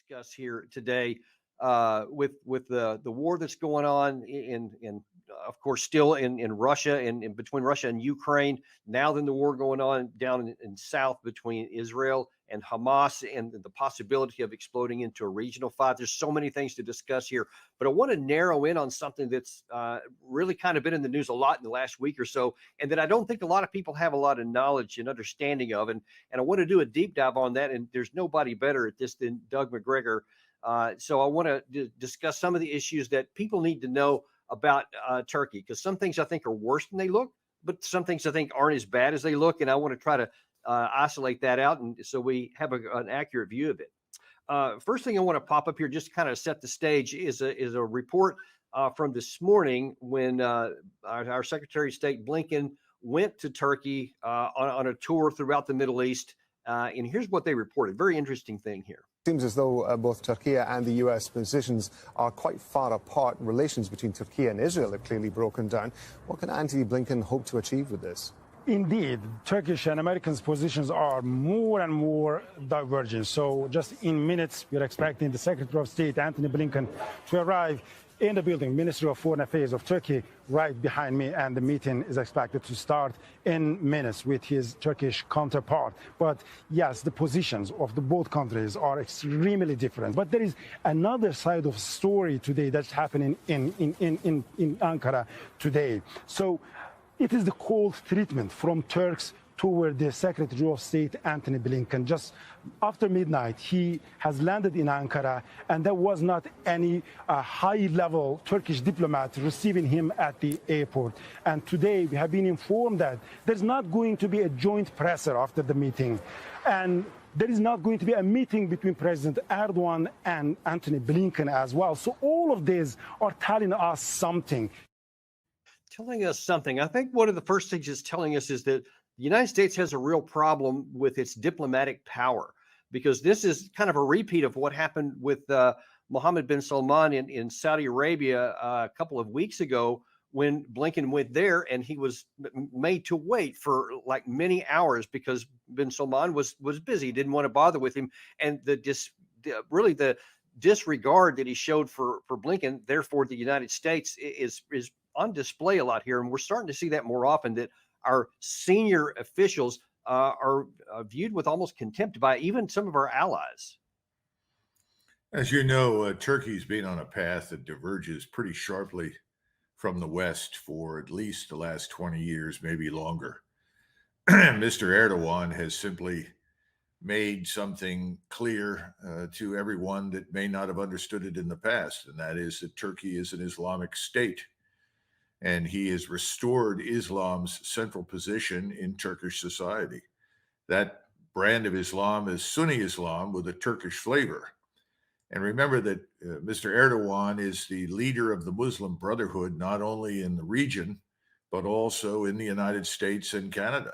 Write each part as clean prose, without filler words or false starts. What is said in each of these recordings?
discuss here today with the war that's going on in of course still in Russia and between Russia and Ukraine. Now then the war going on down in south between Israel and Hamas and the possibility of exploding into a regional fight. There's so many things to discuss here, but I want to narrow in on something that's really kind of been in the news a lot in the last week or so, and that I don't think a lot of people have a lot of knowledge and understanding of. And I want to do a deep dive on that. And there's nobody better at this than Doug Macgregor. So I want to discuss some of the issues that people need to know about Turkey, because some things I think are worse than they look, but some things I think aren't as bad as they look. And I want to try to isolate that out, and so we have an accurate view of it. First thing I want to pop up here, just to kind of set the stage, is a report from this morning when our Secretary of State Blinken went to Turkey on a tour throughout the Middle East. And here's what they reported. Very interesting thing here. Seems as though both Turkey and the U.S. positions are quite far apart. Relations between Turkey and Israel have clearly broken down. What can Antony Blinken hope to achieve with this? Indeed, Turkish and American positions are more and more divergent. So just in minutes, we're expecting the Secretary of State, Antony Blinken, to arrive in the building, Ministry of Foreign Affairs of Turkey, right behind me, and the meeting is expected to start in minutes with his Turkish counterpart. But yes, the positions of the both countries are extremely different. But there is another side of the story today that's happening in Ankara today. So it is the cold treatment from Turks toward the Secretary of State, Antony Blinken. Just after midnight, he has landed in Ankara, and there was not any high-level Turkish diplomat receiving him at the airport. And today, we have been informed that there's not going to be a joint presser after the meeting. And there is not going to be a meeting between President Erdogan and Antony Blinken as well. So all of these are telling us something. Telling us something. I think one of the first things it's telling us is that the United States has a real problem with its diplomatic power, because this is kind of a repeat of what happened with Mohammed bin Salman in Saudi Arabia a couple of weeks ago, when Blinken went there and he was made to wait for like many hours because bin Salman was busy, didn't want to bother with him. And the disregard that he showed for Blinken, therefore the United States, is on display a lot here. And we're starting to see that more often, that our senior officials are viewed with almost contempt by even some of our allies. As you know, Turkey's been on a path that diverges pretty sharply from the West for at least the last 20 years, maybe longer. Mr. Erdogan has simply made something clear to everyone that may not have understood it in the past, and that is that Turkey is an Islamic state. And he has restored Islam's central position in Turkish society. That brand of Islam is Sunni Islam with a Turkish flavor. And remember that Mr. Erdogan is the leader of the Muslim Brotherhood, not only in the region, but also in the United States and Canada.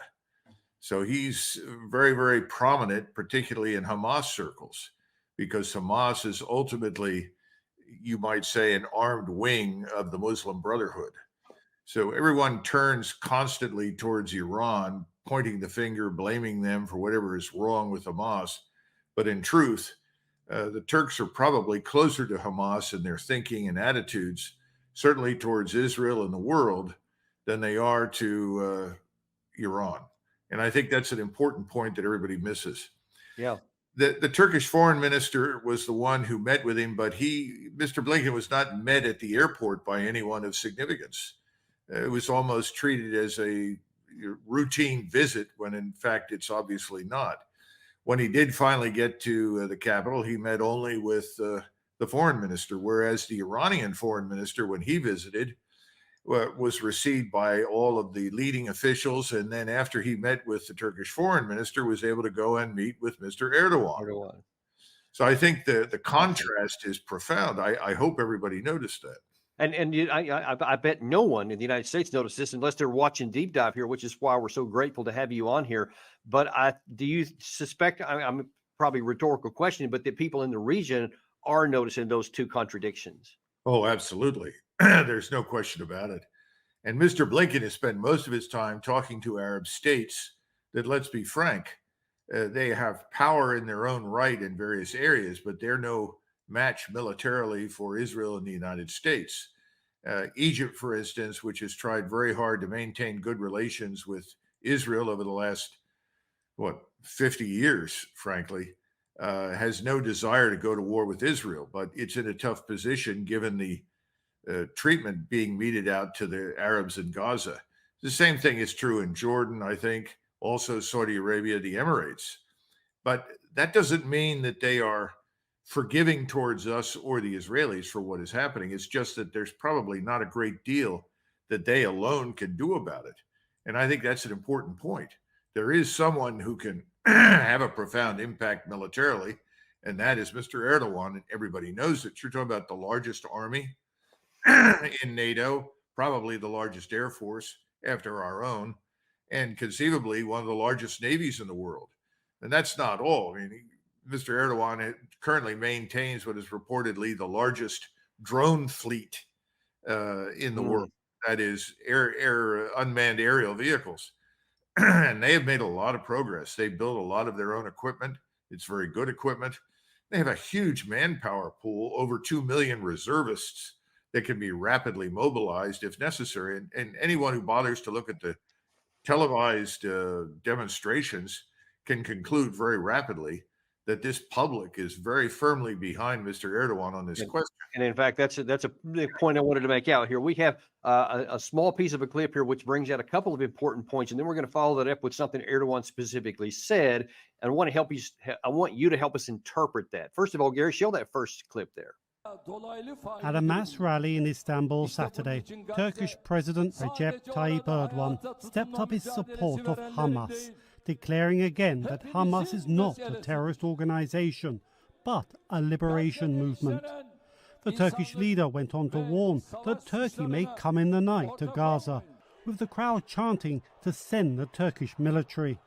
So he's very, very prominent, particularly in Hamas circles, because Hamas is ultimately, you might say, an armed wing of the Muslim Brotherhood. So everyone turns constantly towards Iran, pointing the finger, blaming them for whatever is wrong with Hamas. But in truth, the Turks are probably closer to Hamas in their thinking and attitudes, certainly towards Israel and the world, than they are to Iran. And I think that's an important point that everybody misses. Yeah. The Turkish foreign minister was the one who met with him, but Mr. Blinken was not met at the airport by anyone of significance. It was almost treated as a routine visit when, in fact, it's obviously not. When he did finally get to the capital, he met only with the foreign minister, whereas the Iranian foreign minister, when he visited, was received by all of the leading officials. And then after he met with the Turkish foreign minister, was able to go and meet with Mr. Erdogan. So I think the contrast is profound. I hope everybody noticed that. I bet no one in the United States noticed this unless they're watching Deep Dive here, which is why we're so grateful to have you on here. But do you suspect, I'm probably a rhetorical question, but that people in the region are noticing those two contradictions? Oh, absolutely. There's no question about it. And Mr. Blinken has spent most of his time talking to Arab states that, let's be frank, They have power in their own right in various areas, but they're no match militarily for Israel and the United States. Egypt, for instance, which has tried very hard to maintain good relations with Israel over the last, 50 years, frankly, has no desire to go to war with Israel, but it's in a tough position given the treatment being meted out to the Arabs in Gaza. The same thing is true in Jordan, I think, also Saudi Arabia, the Emirates. But that doesn't mean that they are forgiving towards us or the Israelis for what is happening. It's just that there's probably not a great deal that they alone can do about it. And I think that's an important point. There is someone who can have a profound impact militarily, and that is Mr. Erdogan. And everybody knows that. You're talking about the largest army in NATO, probably the largest air force after our own, and conceivably one of the largest navies in the world. And that's not all. I mean, Mr. Erdogan currently maintains what is reportedly the largest drone fleet in the world. That is unmanned aerial vehicles. And they have made a lot of progress. They built a lot of their own equipment. It's very good equipment. They have a huge manpower pool, over 2 million reservists that can be rapidly mobilized if necessary. And anyone who bothers to look at the televised demonstrations can conclude very rapidly that this public is very firmly behind Mr. Erdogan on this question. And in fact, that's a big point I wanted to make out here. We have a small piece of a clip here, which brings out a couple of important points, and then we're going to follow that up with something Erdogan specifically said. And I want you to help us interpret that. First of all, Gary, show that first clip there. At a mass rally in Istanbul Saturday, Turkish President Recep Tayyip Erdogan stepped up his support of Hamas, declaring again that Hamas is not a terrorist organization, but a liberation movement. The Turkish leader went on to warn that Turkey may come in the night to Gaza, with the crowd chanting to send the Turkish military.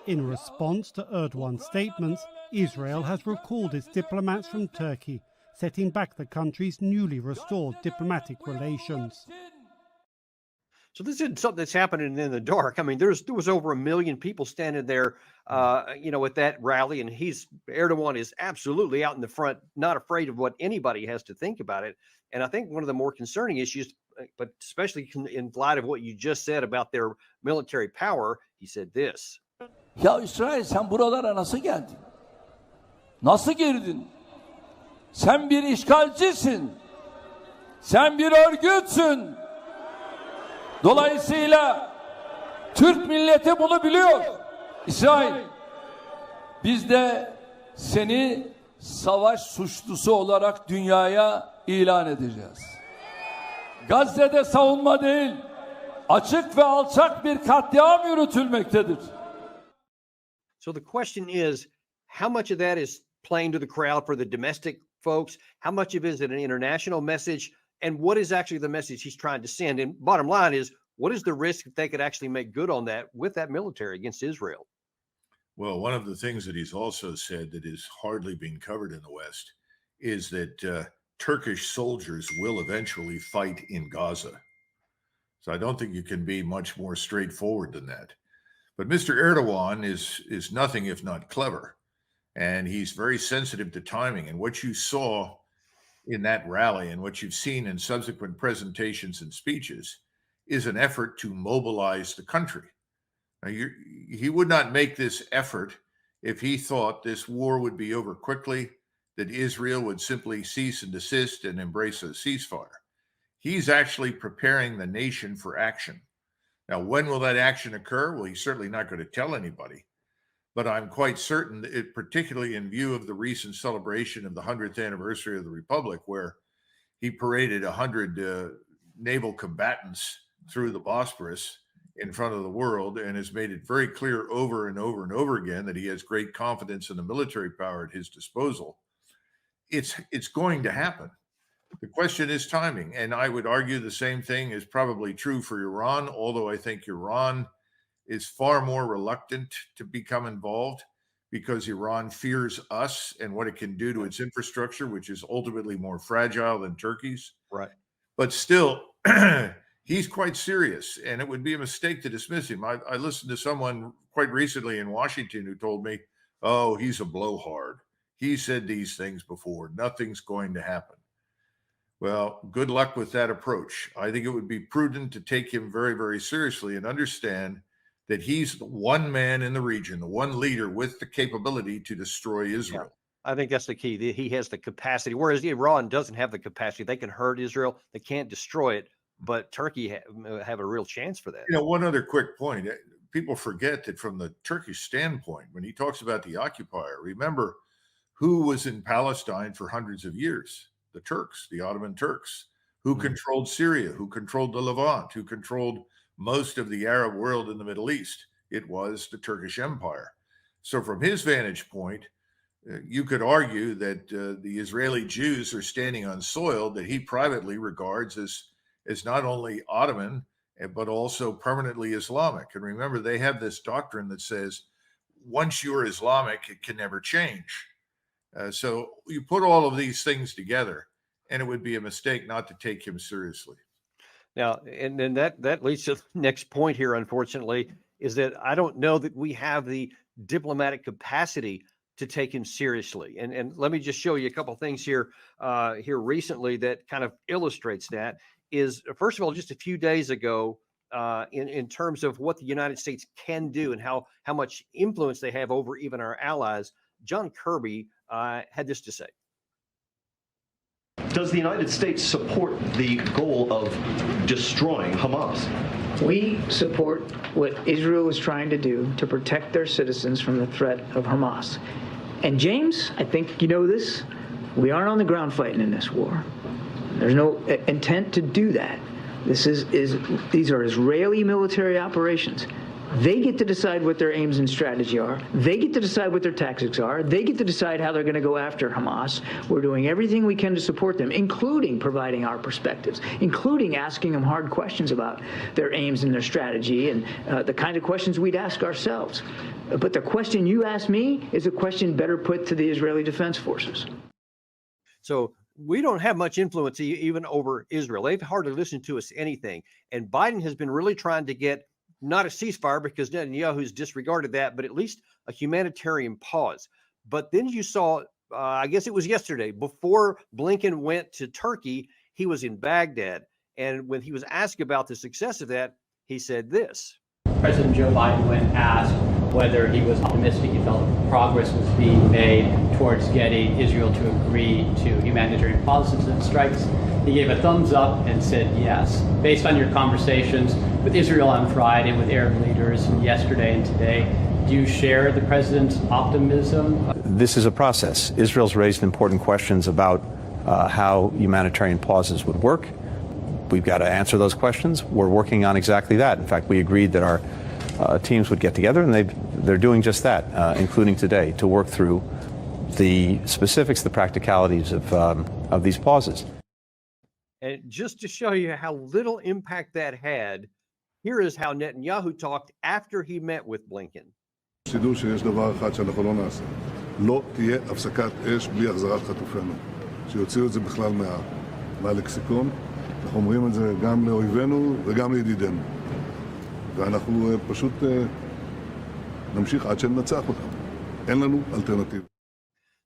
In response to Erdogan's statements, Israel has recalled its diplomats from Turkey, setting back the country's newly restored diplomatic relations. So this isn't something that's happening in the dark. I mean, there was over 1 million people standing there, at that rally, and Erdogan is absolutely out in the front, not afraid of what anybody has to think about it. And I think one of the more concerning issues, but especially in light of what you just said about their military power, he said this. Ya İsrail, sen buralara nasıl geldin? Nasıl girdin? Sen bir işgalcisin. Sen bir örgütsün. Dolayısıyla Türk milleti bunu biliyor. İsrail, biz de seni savaş suçlusu olarak dünyaya ilan edeceğiz. Gazze'de savunma değil, açık ve alçak bir katliam yürütülmektedir. So the question is, how much of that is playing to the crowd for the domestic folks? How much of it is an international message? And what is actually the message he's trying to send? And bottom line is, what is the risk that they could actually make good on that with that military against Israel? Well, one of the things that he's also said that is hardly being covered in the West is that Turkish soldiers will eventually fight in Gaza. So I don't think you can be much more straightforward than that. But Mr. Erdogan is nothing if not clever. And he's very sensitive to timing. And what you saw in that rally and what you've seen in subsequent presentations and speeches is an effort to mobilize the country. Now, he would not make this effort if he thought this war would be over quickly, that Israel would simply cease and desist and embrace a ceasefire. He's actually preparing the nation for action. Now, when will that action occur? Well, he's certainly not going to tell anybody. But I'm quite certain that particularly in view of the recent celebration of the 100th anniversary of the Republic, where he paraded 100 naval combatants through the Bosporus in front of the world and has made it very clear over and over and over again that he has great confidence in the military power at his disposal. It's going to happen. The question is timing. And I would argue the same thing is probably true for Iran, although I think Iran is far more reluctant to become involved because Iran fears us and what it can do to its infrastructure, which is ultimately more fragile than Turkey's. Right. But still, he's quite serious, and it would be a mistake to dismiss him. I listened to someone quite recently in Washington who told me, oh, he's a blowhard. He said these things before. Nothing's going to happen. Well, good luck with that approach. I think it would be prudent to take him very, very seriously and understand that he's the one man in the region, the one leader with the capability to destroy Israel. Yeah, I think that's the key. He has the capacity, whereas Iran doesn't have the capacity. They can hurt Israel. They can't destroy it, but Turkey have a real chance for that. One other quick point. People forget that from the Turkish standpoint, when he talks about the occupier, remember who was in Palestine for hundreds of years? The Turks, the Ottoman Turks, who controlled Syria, who controlled the Levant, who controlled most of the Arab world in the Middle East. It was the Turkish Empire. So from his vantage point, you could argue that the Israeli Jews are standing on soil that he privately regards as not only Ottoman, but also permanently Islamic. And remember, they have this doctrine that says, once you're Islamic, it can never change. So you put all of these things together, and it would be a mistake not to take him seriously. Now, and then that leads to the next point here, unfortunately, is that I don't know that we have the diplomatic capacity to take him seriously. And let me just show you a couple of things here recently that kind of illustrates that. Is, first of all, just a few days ago, in terms of what the United States can do and how much influence they have over even our allies, John Kirby had this to say. Does the United States support the goal of destroying Hamas? We support what Israel is trying to do to protect their citizens from the threat of Hamas. And James, I think you know this, we aren't on the ground fighting in this war. There's no intent to do that. These are Israeli military operations. They get to decide what their aims and strategy are. They get to decide what their tactics are. They get to decide how they're going to go after Hamas. We're doing everything we can to support them, including providing our perspectives, including asking them hard questions about their aims and their strategy and the kind of questions we'd ask ourselves. But the question you asked me is a question better put to the Israeli Defense Forces. So we don't have much influence even over Israel. They've hardly listened to us anything. And Biden has been really trying to get not a ceasefire, because Netanyahu's disregarded that, but at least a humanitarian pause. But then you saw, I guess it was yesterday, before Blinken went to Turkey, he was in Baghdad. And when he was asked about the success of that, he said this. President Joe Biden, when asked whether he was optimistic he felt progress was being made towards getting Israel to agree to humanitarian pauses and strikes, he gave a thumbs up and said yes. Based on your conversations with Israel on Friday, with Arab leaders yesterday and today, do you share the president's optimism? This is a process. Israel's raised important questions about how humanitarian pauses would work. We've got to answer those questions. We're working on exactly that. In fact, we agreed that our teams would get together, and they're doing just that, including today, to work through the specifics, the practicalities of these pauses. And just to show you how little impact that had, here is how Netanyahu talked after he met with Blinken. תדעו שיש דבר אחד שאנחנו לא נעשה. לא תהיה הפסקת אש בלי החזרת חטופינו. שיוציאו את זה בכלל מהלקסיקון. אנחנו אומרים את זה גם לאויבינו וגם לידידינו. ואנחנו פשוט נמשיך עד שננצח אותם. אין לנו אלטרנטיבה.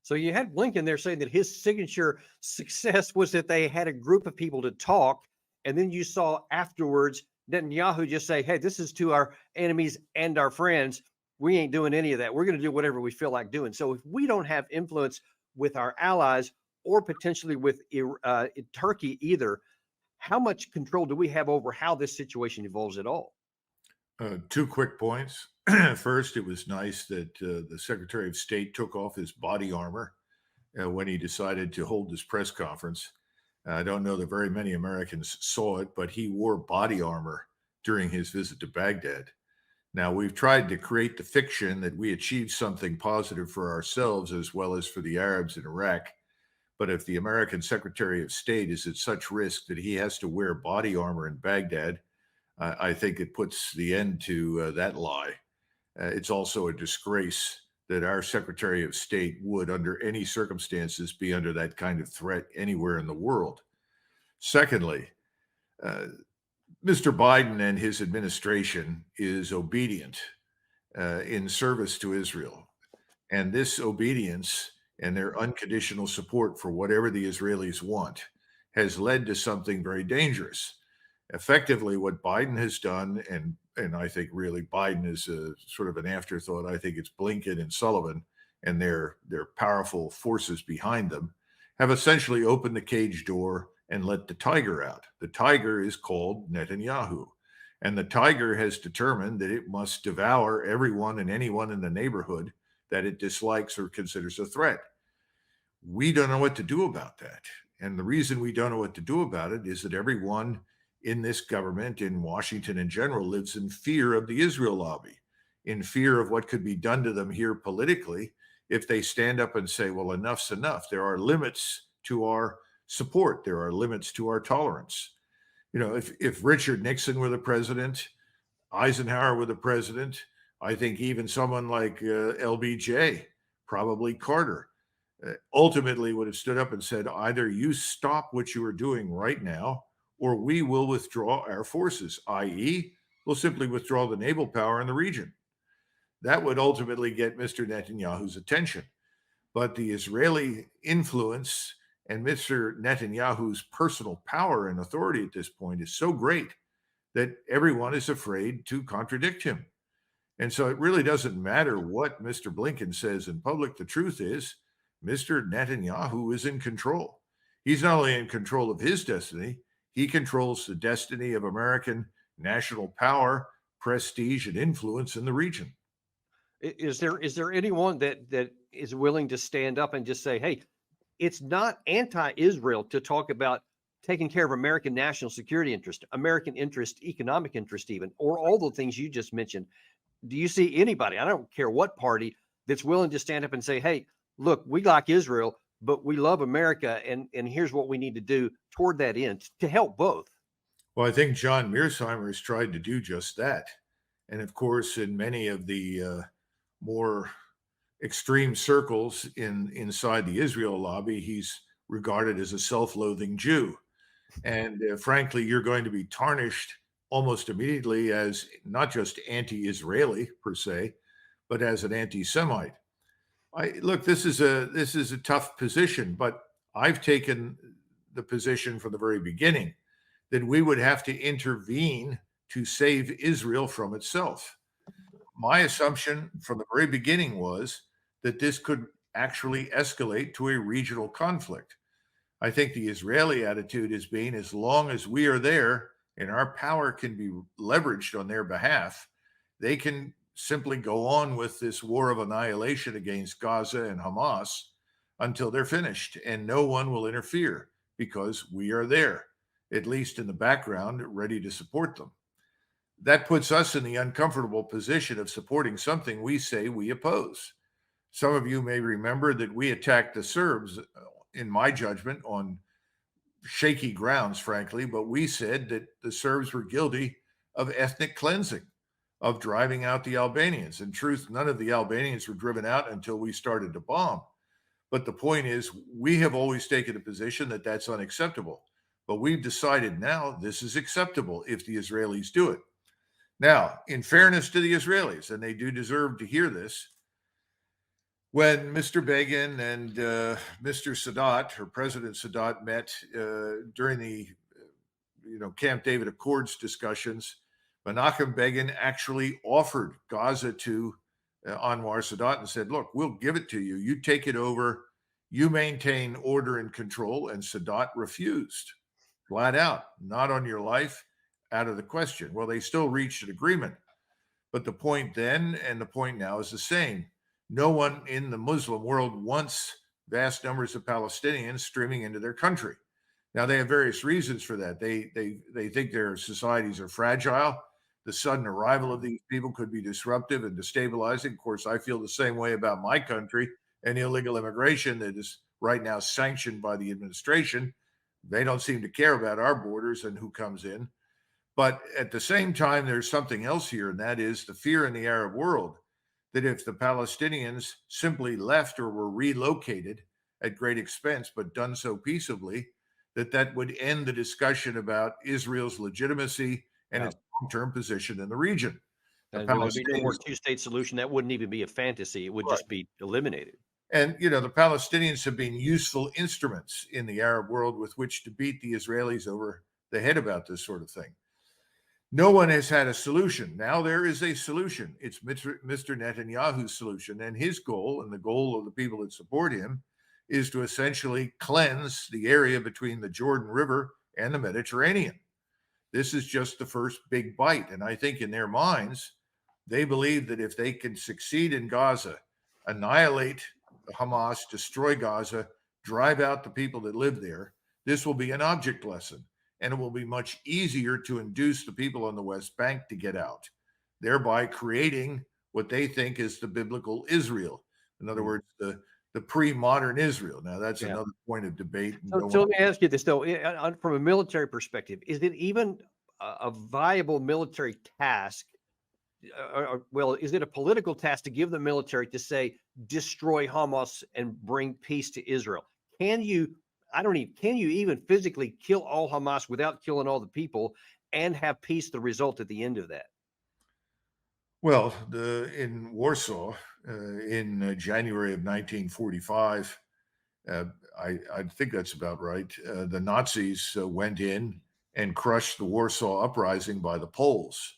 So you had Blinken there saying that his signature success was that they had a group of people to talk. And then you saw afterwards Netanyahu just say, hey, this is to our enemies and our friends. We ain't doing any of that. We're going to do whatever we feel like doing. So if we don't have influence with our allies or potentially with Turkey either, how much control do we have over how this situation evolves at all? Two quick points. First, it was nice that the Secretary of State took off his body armor when he decided to hold this press conference. I don't know that very many Americans saw it, but he wore body armor during his visit to Baghdad. Now, we've tried to create the fiction that we achieved something positive for ourselves as well as for the Arabs in Iraq. But if the American Secretary of State is at such risk that he has to wear body armor in Baghdad, I think it puts the end to that lie. It's also a disgrace that our Secretary of State would, under any circumstances, be under that kind of threat anywhere in the world. Secondly, Mr. Biden and his administration is obedient in service to Israel. And this obedience and their unconditional support for whatever the Israelis want has led to something very dangerous. Effectively, what Biden has done, and I think really Biden is a sort of an afterthought. I think it's Blinken and Sullivan and their powerful forces behind them have essentially opened the cage door and let the tiger out. The tiger is called Netanyahu. And the tiger has determined that it must devour everyone and anyone in the neighborhood that it dislikes or considers a threat. We don't know what to do about that. And the reason we don't know what to do about it is that everyone in this government, in Washington in general, lives in fear of the Israel lobby, in fear of what could be done to them here politically if they stand up and say, well, enough's enough. There are limits to our support. There are limits to our tolerance. You know, if Richard Nixon were the president, Eisenhower were the president, I think even someone like LBJ, probably Carter, ultimately would have stood up and said, either you stop what you are doing right now, or we will withdraw our forces, i.e., we'll simply withdraw the naval power in the region. That would ultimately get Mr. Netanyahu's attention. But the Israeli influence and Mr. Netanyahu's personal power and authority at this point is so great that everyone is afraid to contradict him. And so it really doesn't matter what Mr. Blinken says in public. The truth is, Mr. Netanyahu is in control. He's not only in control of his destiny, he controls the destiny of American national power, prestige, and influence in the region. Is there anyone that is willing to stand up and just say, hey, it's not anti-Israel to talk about taking care of American national security interest, American interest, economic interest even, or all the things you just mentioned? Do you see anybody, I don't care what party, that's willing to stand up and say, hey, look, we like Israel, but we love America, and here's what we need to do toward that end to help both? Well, I think John Mearsheimer has tried to do just that. And of course, in many of the more extreme circles inside the Israel lobby, he's regarded as a self-loathing Jew. And frankly, you're going to be tarnished almost immediately as not just anti-Israeli per se, but as an anti-Semite. Look, this is a tough position, but I've taken the position from the very beginning that we would have to intervene to save Israel from itself. My assumption from the very beginning was that this could actually escalate to a regional conflict. I think the Israeli attitude has been, as long as we are there and our power can be leveraged on their behalf, they can simply go on with this war of annihilation against Gaza and Hamas until they're finished, and no one will interfere because we are there, at least in the background, ready to support them. That puts us in the uncomfortable position of supporting something we say we oppose. Some of you may remember that we attacked the Serbs, in my judgment, on shaky grounds, frankly, but we said that the Serbs were guilty of ethnic cleansing, of driving out the Albanians. In truth, none of the Albanians were driven out until we started to bomb. But the point is, we have always taken a position that that's unacceptable. But we've decided now this is acceptable if the Israelis do it. Now, in fairness to the Israelis, and they do deserve to hear this, when Mr. Begin and Mr. Sadat, or President Sadat, met during the Camp David Accords discussions, Menachem Begin actually offered Gaza to Anwar Sadat and said, look, we'll give it to you. You take it over. You maintain order and control. And Sadat refused, flat out, not on your life, out of the question. Well, they still reached an agreement. But the point then and the point now is the same. No one in the Muslim world wants vast numbers of Palestinians streaming into their country. Now, they have various reasons for that. They think their societies are fragile. The sudden arrival of these people could be disruptive and destabilizing. Of course, I feel the same way about my country and illegal immigration that is right now sanctioned by the administration. They don't seem to care about our borders and who comes in. But at the same time, there's something else here, and that is the fear in the Arab world that if the Palestinians simply left or were relocated at great expense, but done so peaceably, that would end the discussion about Israel's legitimacy and its long-term position in the region. And there would be no more two-state solution. That wouldn't even be a fantasy. It would just be eliminated. And, you know, the Palestinians have been useful instruments in the Arab world with which to beat the Israelis over the head about this sort of thing. No one has had a solution. Now there is a solution. It's Mr. Netanyahu's solution, and his goal, and the goal of the people that support him, is to essentially cleanse the area between the Jordan River and the Mediterranean. This is just the first big bite. And I think in their minds, they believe that if they can succeed in Gaza, annihilate Hamas, destroy Gaza, drive out the people that live there, this will be an object lesson. And it will be much easier to induce the people on the West Bank to get out, thereby creating what they think is the biblical Israel. In other words, the pre-modern Israel. Now, that's another point of debate. So let me ask you this, though, from a military perspective, is it even a viable military task? Well, is it a political task to give the military to say, destroy Hamas and bring peace to Israel? Can you even physically kill all Hamas without killing all the people and have peace, the result at the end of that? Well, in Warsaw, in January of 1945, I think that's about right, the Nazis went in and crushed the Warsaw Uprising by the Poles.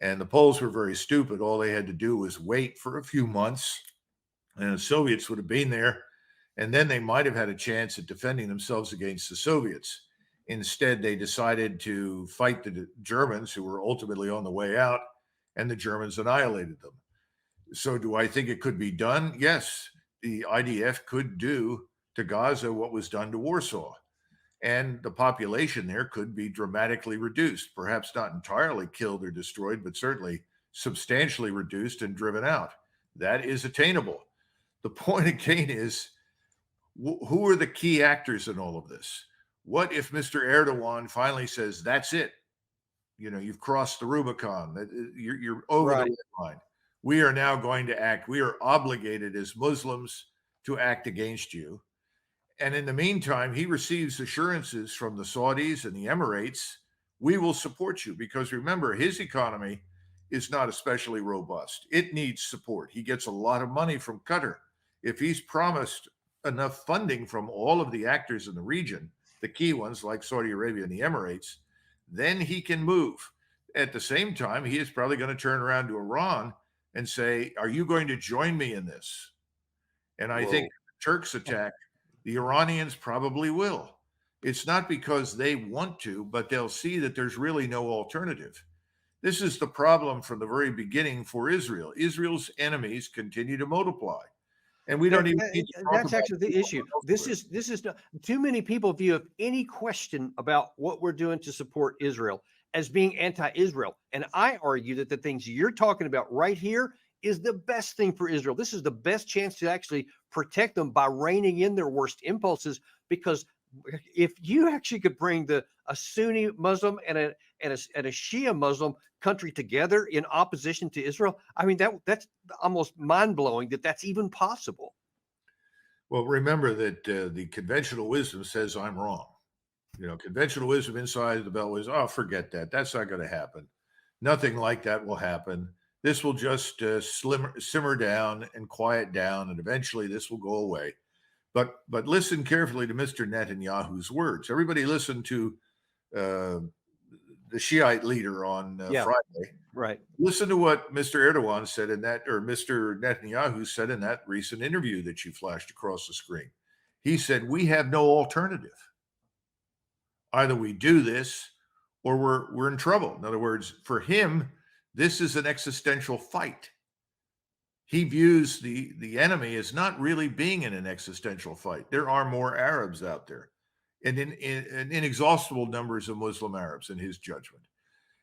And the Poles were very stupid. All they had to do was wait for a few months, and the Soviets would have been there, and then they might have had a chance at defending themselves against the Soviets. Instead, they decided to fight the Germans, who were ultimately on the way out, and the Germans annihilated them. So do I think it could be done? Yes, the IDF could do to Gaza what was done to Warsaw. And the population there could be dramatically reduced, perhaps not entirely killed or destroyed, but certainly substantially reduced and driven out. That is attainable. The point again is, who are the key actors in all of this? What if Mr. Erdogan finally says, that's it? You know, you've crossed the Rubicon. You're over the red line. We are now going to act. We are obligated as Muslims to act against you. And in the meantime, he receives assurances from the Saudis and the Emirates, we will support you. Because remember, his economy is not especially robust. It needs support. He gets a lot of money from Qatar. If he's promised enough funding from all of the actors in the region, the key ones like Saudi Arabia and the Emirates, then he can move. At the same time, he is probably going to turn around to Iran and say, are you going to join me in this? And I think if the Turks attack, the Iranians probably will. It's not because they want to, but they'll see that there's really no alternative. This is the problem from the very beginning for Israel. Israel's enemies continue to multiply. And we don't even need to talk that's about actually the issue. This is not, too many people view any question about what we're doing to support Israel as being anti-Israel. And I argue that the things you're talking about right here is the best thing for Israel. This is the best chance to actually protect them by reining in their worst impulses. Because if you actually could bring a Sunni Muslim and a Shia Muslim country together in opposition to Israel, I mean, that's almost mind-blowing that that's even possible. Well, remember that the conventional wisdom says I'm wrong. You know, conventional wisdom inside the Beltway is, oh, forget that. That's not going to happen. Nothing like that will happen. This will just simmer down and quiet down, and eventually this will go away. But listen carefully to Mr. Netanyahu's words. Everybody listen to the Shiite leader on Friday. Right. Listen to what Mr. Erdogan said in that, or Mr. Netanyahu said in that recent interview that you flashed across the screen. He said, we have no alternative. Either we do this or we're in trouble. In other words, for him, this is an existential fight. He views the enemy as not really being in an existential fight. There are more Arabs out there, and in inexhaustible numbers of Muslim Arabs in his judgment.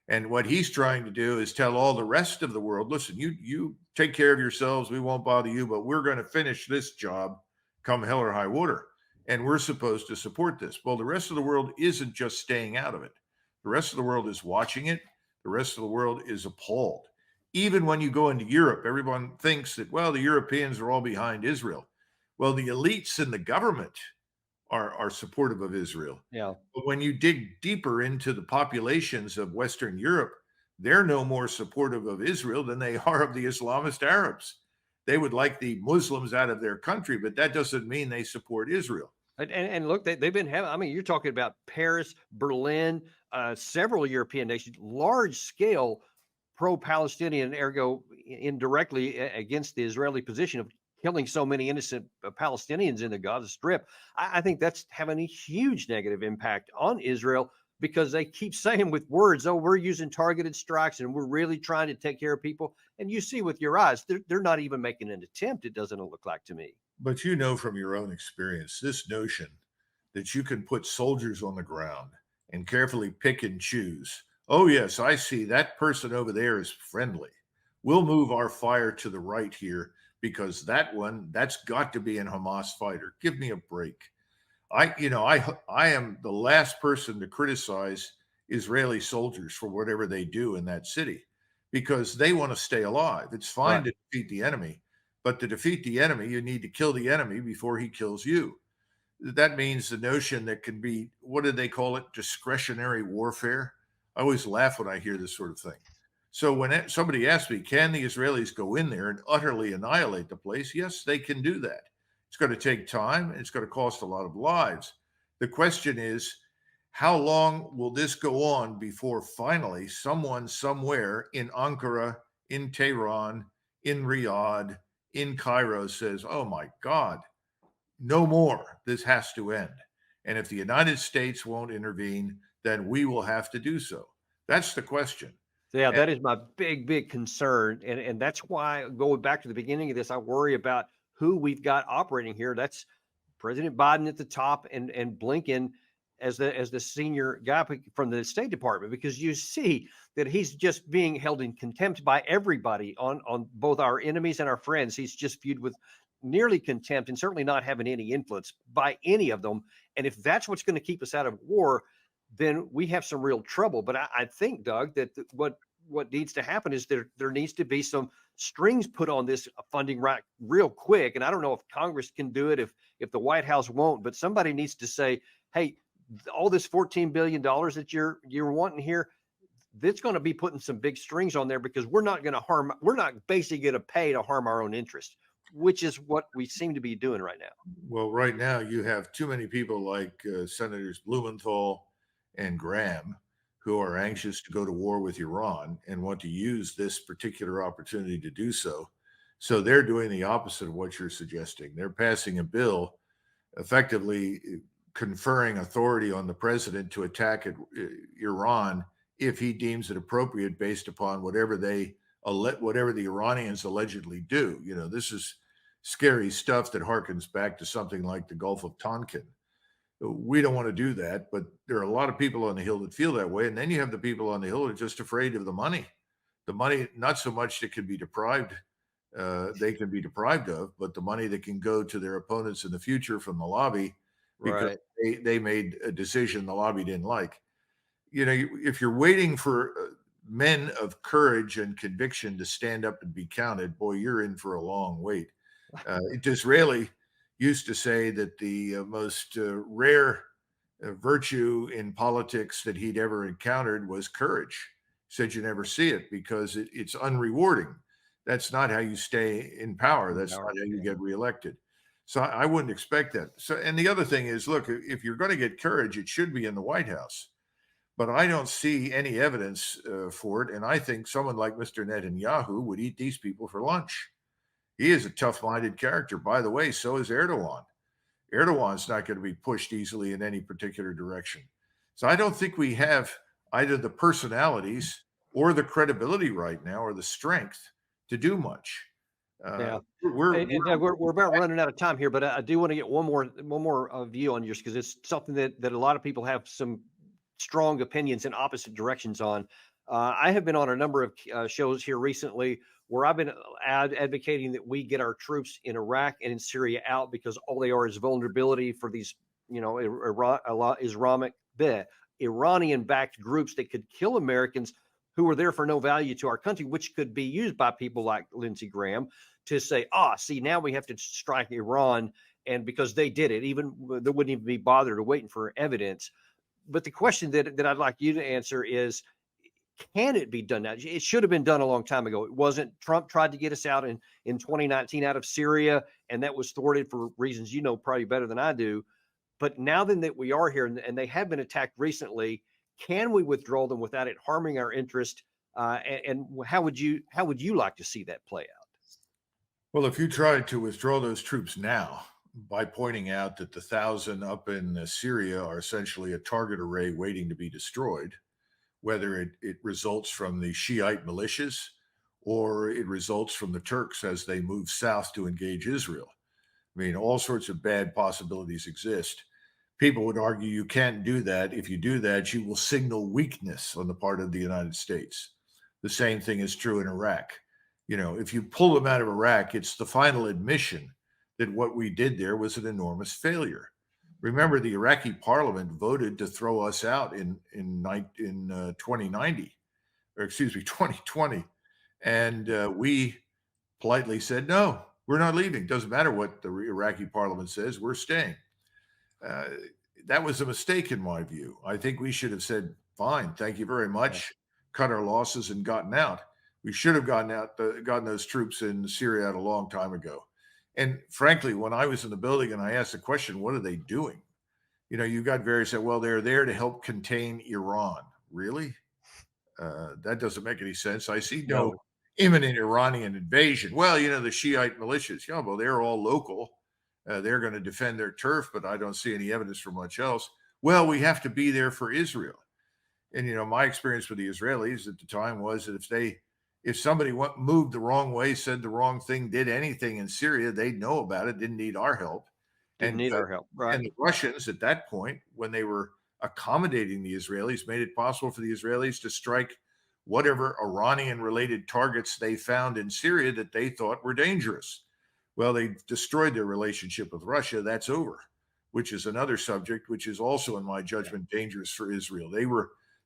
And what he's trying to do is tell all the rest of the world, listen, you take care of yourselves. We won't bother you, but we're going to finish this job come hell or high water. And we're supposed to support this. Well, the rest of the world isn't just staying out of it. The rest of the world is watching it. The rest of the world is appalled. Even when you go into Europe, everyone thinks that, well, the Europeans are all behind Israel. Well, the elites in the government are supportive of Israel. Yeah. But when you dig deeper into the populations of Western Europe, they're no more supportive of Israel than they are of the Islamist Arabs. They would like the Muslims out of their country, but that doesn't mean they support Israel. And look, they've been having, I mean, you're talking about Paris, Berlin, several European nations, large scale pro-Palestinian, ergo indirectly against the Israeli position of killing so many innocent Palestinians in the Gaza Strip. I think that's having a huge negative impact on Israel because they keep saying with words, oh, we're using targeted strikes and we're really trying to take care of people. And you see with your eyes, they're not even making an attempt, it doesn't look like to me. But you know from your own experience, this notion that you can put soldiers on the ground and carefully pick and choose. Oh, yes, I see that person over there is friendly. We'll move our fire to the right here because that's got to be a Hamas fighter. Give me a break. I am the last person to criticize Israeli soldiers for whatever they do in that city because they want to stay alive. It's fine to defeat the enemy, but to defeat the enemy, you need to kill the enemy before he kills you. That means the notion that can be, what do they call it? Discretionary warfare. I always laugh when I hear this sort of thing. So when somebody asks me, can the Israelis go in there and utterly annihilate the place? Yes, they can do that. It's going to take time and it's going to cost a lot of lives. The question is, how long will this go on before finally someone somewhere in Ankara, in Tehran, in Riyadh, in Cairo says, oh my God, no more. This has to end. And if the United States won't intervene, then we will have to do so. That's the question. Yeah, that is my big concern. And that's why, going back to the beginning of this, I worry about who we've got operating here. That's President Biden at the top and Blinken as the senior guy from the State Department, because you see that he's just being held in contempt by everybody on both our enemies and our friends. He's just viewed with nearly contempt and certainly not having any influence by any of them. And if that's what's going to keep us out of war, then we have some real trouble. But I think, Doug, that what needs to happen is there needs to be some strings put on this funding right real quick. And I don't know if Congress can do it, if the White House won't, but somebody needs to say, hey, all this $14 billion that you're wanting here, that's going to be putting some big strings on there because we're not basically going to pay to harm our own interest, which is what we seem to be doing right now. Well, right now you have too many people like Senators Blumenthal and Graham who are anxious to go to war with Iran and want to use this particular opportunity to do so. So they're doing the opposite of what you're suggesting. They're passing a bill effectively conferring authority on the president to attack Iran if he deems it appropriate based upon whatever the Iranians allegedly do. You know, this is scary stuff that harkens back to something like the Gulf of Tonkin. We don't want to do that, but there are a lot of people on the Hill that feel that way. And then you have the people on the Hill that are just afraid of the money, not so much that can be deprived, they can be deprived of, but the money that can go to their opponents in the future from the lobby because they made a decision the lobby didn't like. You know, if you're waiting for men of courage and conviction to stand up and be counted, boy, you're in for a long wait. Disraeli used to say that the most rare virtue in politics that he'd ever encountered was courage. He said you never see it because it's unrewarding. That's not how you stay in power. That's not how you get reelected. So I wouldn't expect that. So, and the other thing is, look, if you're going to get courage, it should be in the White House. But I don't see any evidence for it. And I think someone like Mr. Netanyahu would eat these people for lunch. He is a tough-minded character. By the way, so is Erdogan. Erdogan's not going to be pushed easily in any particular direction. So I don't think we have either the personalities or the credibility right now or the strength to do much. We're about running out of time here, but I do want to get one more view on yours because it's something that a lot of people have some strong opinions in opposite directions on. I have been on a number of shows here recently where I've been advocating that we get our troops in Iraq and in Syria out because all they are is vulnerability for these, Iranian-backed groups that could kill Americans who are there for no value to our country, which could be used by people like Lindsey Graham to say, see, now we have to strike Iran and because they did it, even they wouldn't even be bothered or waiting for evidence. But the question that I'd like you to answer is, can it be done now? It should have been done a long time ago. It wasn't. Trump tried to get us out in 2019 out of Syria, and that was thwarted for reasons you know probably better than I do. But now then that we are here and they have been attacked recently, can we withdraw them without it harming our interest? And how would you like to see that play out? Well, if you tried to withdraw those troops now by pointing out that the 1,000 up in Syria are essentially a target array waiting to be destroyed, whether it results from the Shiite militias or it results from the Turks as they move south to engage Israel. I mean, all sorts of bad possibilities exist. People would argue you can't do that. If you do that, you will signal weakness on the part of the United States. The same thing is true in Iraq. You know, if you pull them out of Iraq, it's the final admission that what we did there was an enormous failure. Remember, the Iraqi parliament voted to throw us out in 2090, or excuse me, 2020. And we politely said, no, we're not leaving. Doesn't matter what the Iraqi parliament says, we're staying. That was a mistake in my view. I think we should have said, fine, thank you very much, cut our losses and gotten out. We should have gotten those troops in Syria out a long time ago. And frankly, when I was in the building and I asked the question, what are they doing? You know, you got various said, well, they're there to help contain Iran. Really? That doesn't make any sense. I see no imminent Iranian invasion. Well, you know, the Shiite militias, yeah, well, they're all local. They're going to defend their turf, but I don't see any evidence for much else. Well, we have to be there for Israel. And, you know, my experience with the Israelis at the time was that if somebody moved the wrong way, said the wrong thing, did anything in Syria, they'd know about it, didn't need our help. Didn't need our help, right? And the Russians at that point, when they were accommodating the Israelis, made it possible for the Israelis to strike whatever Iranian-related targets they found in Syria that they thought were dangerous. Well, they destroyed their relationship with Russia. That's over, which is another subject, which is also, in my judgment, dangerous for Israel.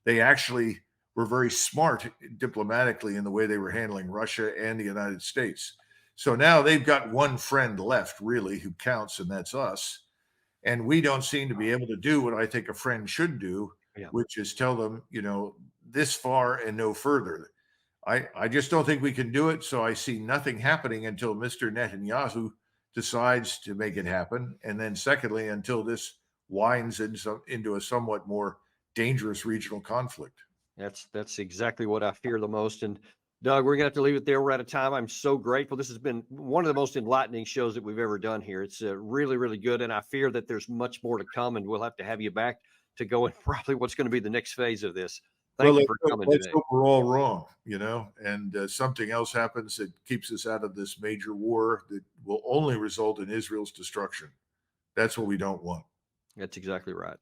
They actually were very smart diplomatically in the way they were handling Russia and the United States. So now they've got one friend left, really, who counts, and that's us. And we don't seem to be able to do what I think a friend should do, which is tell them, you know, this far and no further. I just don't think we can do it. So I see nothing happening until Mr. Netanyahu decides to make it happen. And then secondly, until this winds into a somewhat more dangerous regional conflict. That's exactly what I fear the most. And Doug, we're gonna have to leave it there. We're out of time. I'm so grateful. This has been one of the most enlightening shows that we've ever done here. It's really, really good. And I fear that there's much more to come, and we'll have to have you back to go in probably what's going to be the next phase of this. Thank you for coming today. We're all wrong, you know, and something else happens that keeps us out of this major war that will only result in Israel's destruction. That's what we don't want. That's exactly right.